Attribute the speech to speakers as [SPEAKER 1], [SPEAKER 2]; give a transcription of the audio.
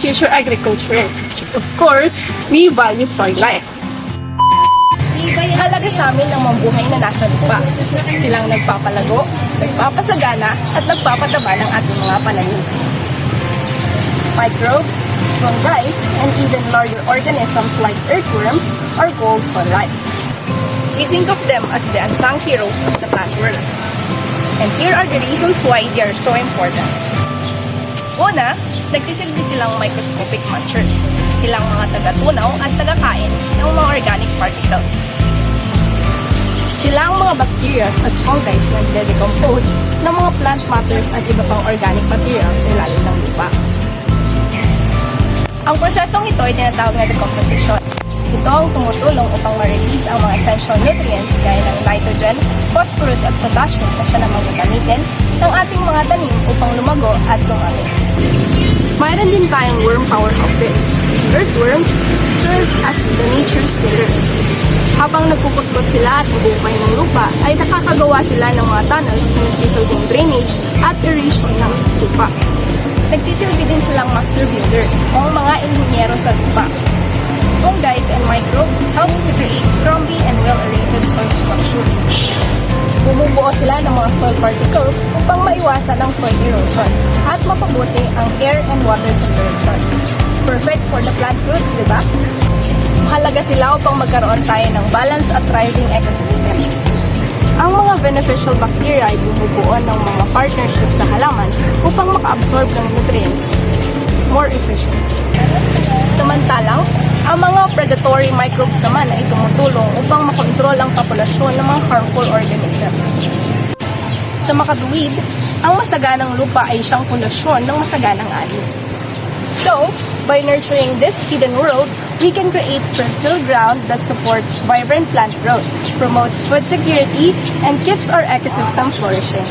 [SPEAKER 1] future agriculturists. Of course, we value soil life.
[SPEAKER 2] Halaga sa amin ang mambuhay na nasa lupa. Silang nagpapalago, nagpapasagana, at nagpapataba ng ating mga pananim. Microbes, fungi, and even larger organisms like earthworms are goals for life. We think of them as the unsung heroes of the plant world. And here are the reasons why they are so important. Una, nagsisilbi silang microscopic munchers. Silang mga taga-tunaw at taga-kain ng mga organic particles. Sila ang mga bacteria at fungi na nagde-decompose ng mga plant matters at iba pang organic materials sa ilalim ng lupa. Ang prosesong ito ay tinatawag na decomposition. Ito ang tumutulong upang ma-release ang mga essential nutrients gaya ng nitrogen, phosphorus at potassium na siya namang gagamitin ng ating mga tanim upang lumago at dumami. Mayroon din tayong worm powerhouses. Earthworms serve as the nature's tillers. Habang nagpuputkot sila at nabubuhay ng lupa, ay nakakagawa sila ng mga tunnels na nagsisilbing drainage at aeration ng lupa. Nagsisilbi din silang master builders o mga inhinyero sa lupa. Fungi and microbes helps to create crumbly and well-aerated soil structure. Bumubuo sila ng mga soil particles upang maiwasan ang soil erosion at mapabuti ang air and water circulation. Perfect for the plant roots, di ba? Mahalaga sila upang magkaroon tayo ng balance at thriving ecosystem. Ang mga beneficial bacteria ay bumubuo ng mga partnership sa halaman upang maka-absorb ng nutrients more efficiently. Samantalang, ang mga predatory microbes naman ay tumutulong upang makontrol ang populasyon ng mga harmful organisms. Sa makatuwid, ang masaganang lupa ay siyang pundasyon ng masaganang ani. So, by nurturing this hidden world, we can create fertile ground that supports vibrant plant growth, promotes food security, and keeps our ecosystem flourishing.